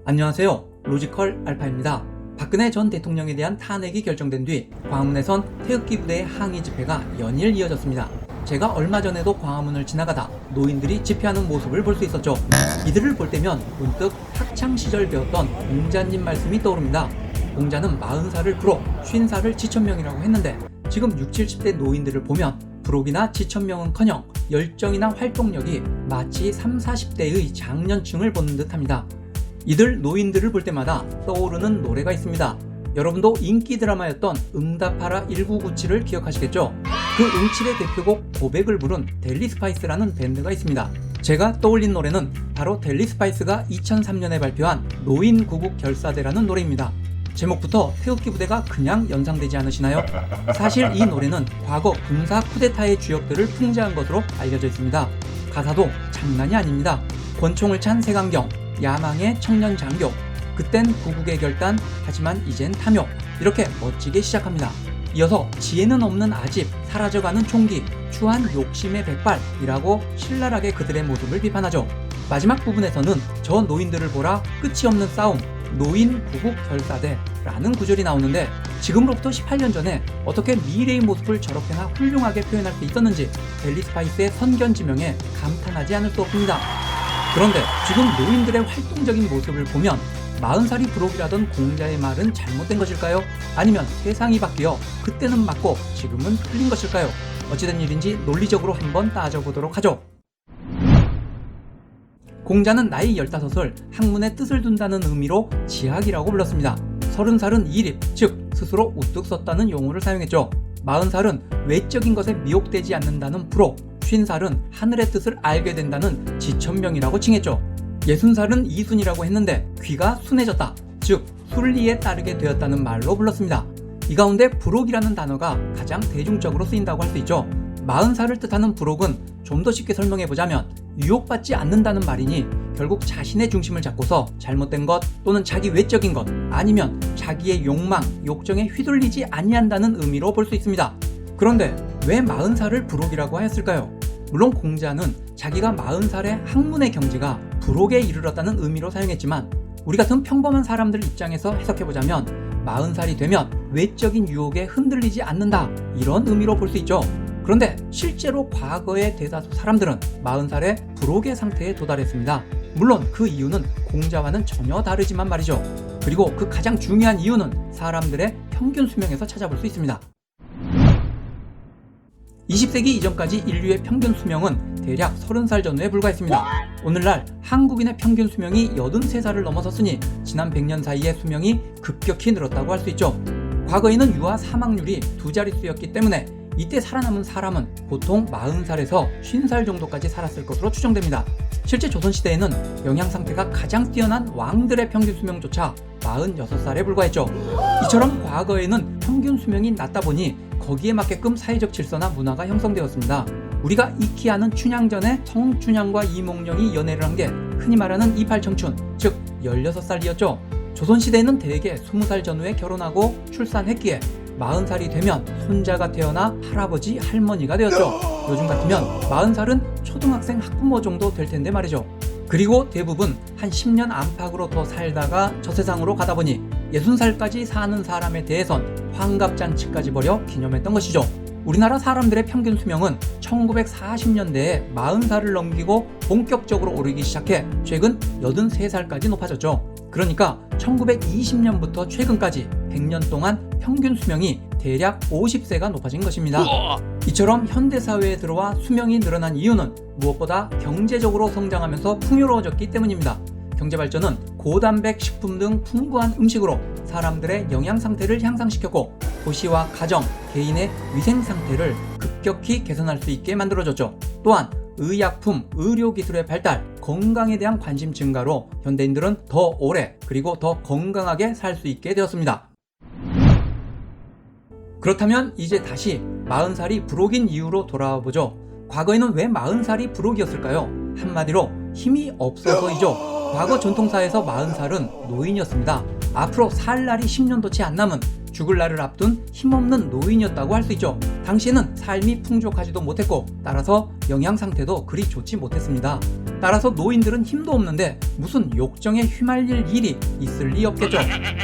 안녕하세요. 로지컬 알파입니다. 박근혜 전 대통령에 대한 탄핵이 결정된 뒤 광화문에선 태극기 부대의 항의 집회가 연일 이어졌습니다. 제가 얼마 전에도 광화문을 지나가다 노인들이 집회하는 모습을 볼 수 있었죠. 이들을 볼 때면 문득 학창시절 배웠던 공자님 말씀이 떠오릅니다. 공자는 40살을 부록, 50살을 지천명이라고 했는데 지금 60, 70대 노인들을 보면 부록이나 지천명은커녕 열정이나 활동력이 마치 30, 40대의 장년층을 보는 듯합니다. 이들 노인들을 볼 때마다 떠오르는 노래가 있습니다. 여러분도 인기 드라마였던 응답하라 1997을 기억하시겠죠? 그 응칠의 대표곡 고백을 부른 델리 스파이스라는 밴드가 있습니다. 제가 떠올린 노래는 바로 델리 스파이스가 2003년에 발표한 노인 구국 결사대라는 노래입니다. 제목부터 태극기 부대가 그냥 연상되지 않으시나요? 사실 이 노래는 과거 군사 쿠데타의 주역들을 풍자한 것으로 알려져 있습니다. 가사도 장난이 아닙니다. 권총을 찬 세강경, 야망의 청년 장교, 그땐 구국의 결단, 하지만 이젠 탐욕, 이렇게 멋지게 시작합니다. 이어서 지혜는 없는 아집, 사라져가는 총기, 추한 욕심의 백발이라고 신랄하게 그들의 모습을 비판하죠. 마지막 부분에서는 저 노인들을 보라, 끝이 없는 싸움, 노인 구국 결사대라는 구절이 나오는데 지금으로부터 18년 전에 어떻게 미래의 모습을 저렇게나 훌륭하게 표현할 수 있었는지 델리 스파이스의 선견지명에 감탄하지 않을 수 없습니다. 그런데 지금 노인들의 활동적인 모습을 보면 40살이 부록이라던 공자의 말은 잘못된 것일까요? 아니면 세상이 바뀌어 그때는 맞고 지금은 틀린 것일까요? 어찌된 일인지 논리적으로 한번 따져보도록 하죠. 공자는 나이 15을 학문의 뜻을 둔다는 의미로 지학이라고 불렀습니다. 30살은 이립, 즉 스스로 우뚝 섰다는 용어를 사용했죠. 40살은 외적인 것에 미혹되지 않는다는 부록, 50살은 하늘의 뜻을 알게 된다는 지천명이라고 칭했죠. 60살은 이순이라고 했는데 귀가 순해졌다, 즉 순리에 따르게 되었다는 말로 불렀습니다. 이 가운데 부록이라는 단어가 가장 대중적으로 쓰인다고 할 수 있죠. 40살을 뜻하는 부록은 좀 더 쉽게 설명해보자면 유혹받지 않는다는 말이니 결국 자신의 중심을 잡고서 잘못된 것 또는 자기 외적인 것 아니면 자기의 욕망, 욕정에 휘둘리지 아니한다는 의미로 볼 수 있습니다. 그런데 왜 40살을 부록이라고 하였을까요? 물론 공자는 자기가 40살의 학문의 경지가 부록에 이르렀다는 의미로 사용했지만 우리 같은 평범한 사람들 입장에서 해석해보자면 40살이 되면 외적인 유혹에 흔들리지 않는다, 이런 의미로 볼 수 있죠. 그런데 실제로 과거의 대다수 사람들은 40살의 부록의 상태에 도달했습니다. 물론 그 이유는 공자와는 전혀 다르지만 말이죠. 그리고 그 가장 중요한 이유는 사람들의 평균 수명에서 찾아볼 수 있습니다. 20세기 이전까지 인류의 평균 수명은 대략 30살 전후에 불과했습니다. 오늘날 한국인의 평균 수명이 83살을 넘어섰으니 지난 100년 사이에 수명이 급격히 늘었다고 할 수 있죠. 과거에는 유아 사망률이 2자릿수였기 때문에 이때 살아남은 사람은 보통 40살에서 50살 정도까지 살았을 것으로 추정됩니다. 실제 조선시대에는 영양 상태가 가장 뛰어난 왕들의 평균 수명조차 46살에 불과했죠. 이처럼 과거에는 평균 수명이 낮다 보니 거기에 맞게끔 사회적 질서나 문화가 형성되었습니다. 우리가 익히 아는 춘향전에 성춘향과 이몽룡이 연애를 한 게 흔히 말하는 이팔청춘, 즉 16살이었죠. 조선시대에는 대개 20살 전후에 결혼하고 출산했기에 40살이 되면 손자가 태어나 할아버지, 할머니가 되었죠. 요즘 같으면 40살은 초등학생 학부모 정도 될 텐데 말이죠. 그리고 대부분 한 10년 안팎으로 더 살다가 저 세상으로 가다 보니 60살까지 사는 사람에 대해선 환갑잔치까지 벌여 기념했던 것이죠. 우리나라 사람들의 평균 수명은 1940년대에 40살을 넘기고 본격적으로 오르기 시작해 최근 83살까지 높아졌죠. 그러니까 1920년부터 최근까지 100년 동안 평균 수명이 대략 50세가 높아진 것입니다. 이처럼 현대사회에 들어와 수명이 늘어난 이유는 무엇보다 경제적으로 성장하면서 풍요로워졌기 때문입니다. 경제발전은 고단백 식품 등 풍부한 음식으로 사람들의 영양 상태를 향상시켰고 도시와 가정, 개인의 위생 상태를 급격히 개선할 수 있게 만들어졌죠. 또한 의약품, 의료기술의 발달, 건강에 대한 관심 증가로 현대인들은 더 오래 그리고 더 건강하게 살 수 있게 되었습니다. 그렇다면 이제 다시 40살이 부록인 이유로 돌아와 보죠. 과거에는 왜 40살이 부록이었을까요? 한마디로 힘이 없어서이죠. 과거 전통사에서 40살은 노인이었습니다. 앞으로 살 날이 10년도 채 안 남은 죽을 날을 앞둔 힘없는 노인이었다고 할 수 있죠. 당시에는 삶이 풍족하지도 못했고 따라서 영양 상태도 그리 좋지 못했습니다. 따라서 노인들은 힘도 없는데 무슨 욕정에 휘말릴 일이 있을 리 없겠죠.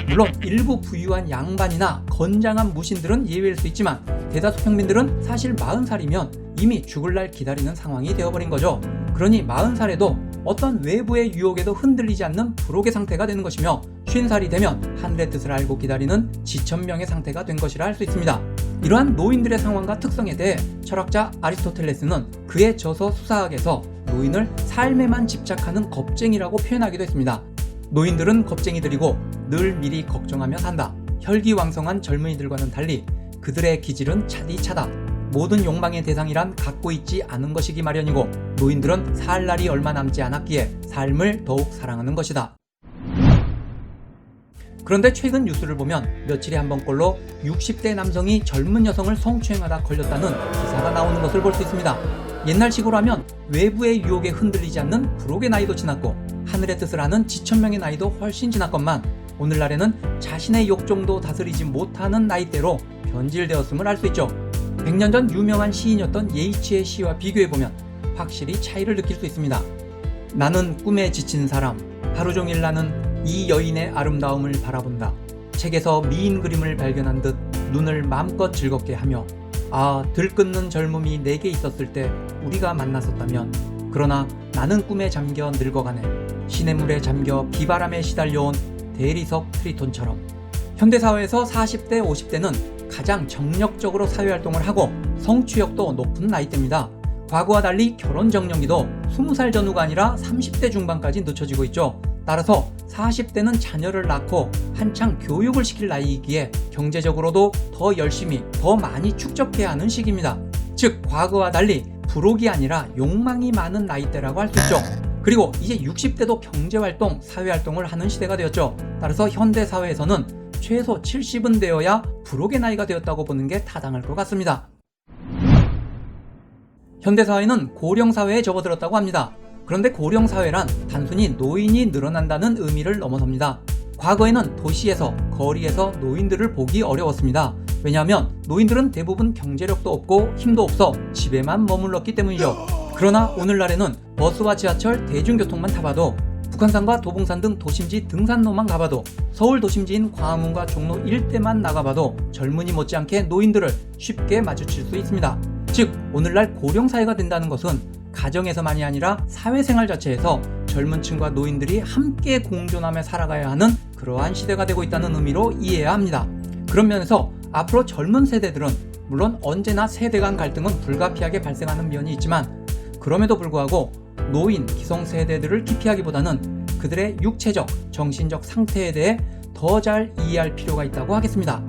물론 일부 부유한 양반이나 건장한 무신들은 예외일 수 있지만 대다수 평민들은 사실 40살이면 이미 죽을 날 기다리는 상황이 되어버린 거죠. 그러니 40살에도 어떤 외부의 유혹에도 흔들리지 않는 불혹의 상태가 되는 것이며 50살이 되면 하늘의 뜻을 알고 기다리는 지천명의 상태가 된 것이라 할 수 있습니다. 이러한 노인들의 상황과 특성에 대해 철학자 아리스토텔레스는 그의 저서 수사학에서 노인을 삶에만 집착하는 겁쟁이라고 표현하기도 했습니다. 노인들은 겁쟁이들이고 늘 미리 걱정하며 산다. 혈기왕성한 젊은이들과는 달리 그들의 기질은 차디차다. 모든 욕망의 대상이란 갖고 있지 않은 것이기 마련이고 노인들은 살 날이 얼마 남지 않았기에 삶을 더욱 사랑하는 것이다. 그런데 최근 뉴스를 보면 며칠에 한 번꼴로 60대 남성이 젊은 여성을 성추행하다 걸렸다는 기사가 나오는 것을 볼 수 있습니다. 옛날식으로 하면 외부의 유혹에 흔들리지 않는 불혹의 나이도 지났고 하늘의 뜻을 아는 지천명의 나이도 훨씬 지났건만 오늘날에는 자신의 욕정도 다스리지 못하는 나이대로 변질되었음을 알 수 있죠. 100년 전 유명한 시인이었던 예이츠의 시와 비교해보면 확실히 차이를 느낄 수 있습니다. 나는 꿈에 지친 사람, 하루 종일 나는 이 여인의 아름다움을 바라본다. 책에서 미인 그림을 발견한 듯 눈을 마음껏 즐겁게 하며 아, 들끓는 젊음이 내게 있었을 때 우리가 만났었다면 그러나 나는 꿈에 잠겨 늙어가네. 시냇물에 잠겨 비바람에 시달려온 대리석 트리톤처럼. 현대사회에서 40대, 50대는 가장 정력적으로 사회활동을 하고 성취욕도 높은 나이대입니다. 과거와 달리 결혼 정년기도 20살 전후가 아니라 30대 중반까지 늦춰지고 있죠. 따라서 40대는 자녀를 낳고 한창 교육을 시킬 나이이기에 경제적으로도 더 열심히 더 많이 축적해야 하는 시기입니다. 즉 과거와 달리 불혹이 아니라 욕망이 많은 나이대라고 할 수 있죠. 그리고 이제 60대도 경제활동, 사회활동을 하는 시대가 되었죠. 따라서 현대사회에서는 최소 70은 되어야 불혹의 나이가 되었다고 보는 게 타당할 것 같습니다. 현대사회는 고령사회에 접어들었다고 합니다. 그런데 고령사회란 단순히 노인이 늘어난다는 의미를 넘어섭니다. 과거에는 도시에서, 거리에서 노인들을 보기 어려웠습니다. 왜냐하면 노인들은 대부분 경제력도 없고 힘도 없어 집에만 머물렀기 때문이죠. 그러나 오늘날에는 버스와 지하철, 대중교통만 타봐도 북한산과 도봉산 등 도심지 등산로만 가봐도 서울 도심지인 광화문과 종로 일대만 나가봐도 젊은이 못지않게 노인들을 쉽게 마주칠 수 있습니다. 즉 오늘날 고령사회가 된다는 것은 가정에서만이 아니라 사회생활 자체에서 젊은 층과 노인들이 함께 공존하며 살아가야 하는 그러한 시대가 되고 있다는 의미로 이해해야 합니다. 그런 면에서 앞으로 젊은 세대들은 물론 언제나 세대 간 갈등은 불가피하게 발생하는 면이 있지만 그럼에도 불구하고 노인, 기성세대들을 기피하기보다는 그들의 육체적, 정신적 상태에 대해 더 잘 이해할 필요가 있다고 하겠습니다.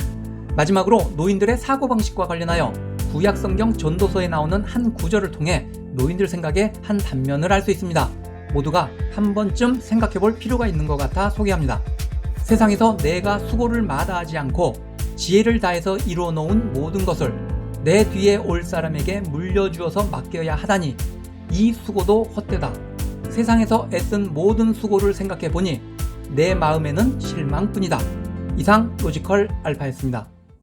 마지막으로 노인들의 사고방식과 관련하여 구약성경 전도서에 나오는 한 구절을 통해 노인들 생각의 한 단면을 알 수 있습니다. 모두가 한 번쯤 생각해 볼 필요가 있는 것 같아 소개합니다. 세상에서 내가 수고를 마다하지 않고 지혜를 다해서 이루어 놓은 모든 것을 내 뒤에 올 사람에게 물려주어서 맡겨야 하다니 이 수고도 헛되다. 세상에서 애쓴 모든 수고를 생각해 보니 내 마음에는 실망뿐이다. 이상 로지컬 알파였습니다.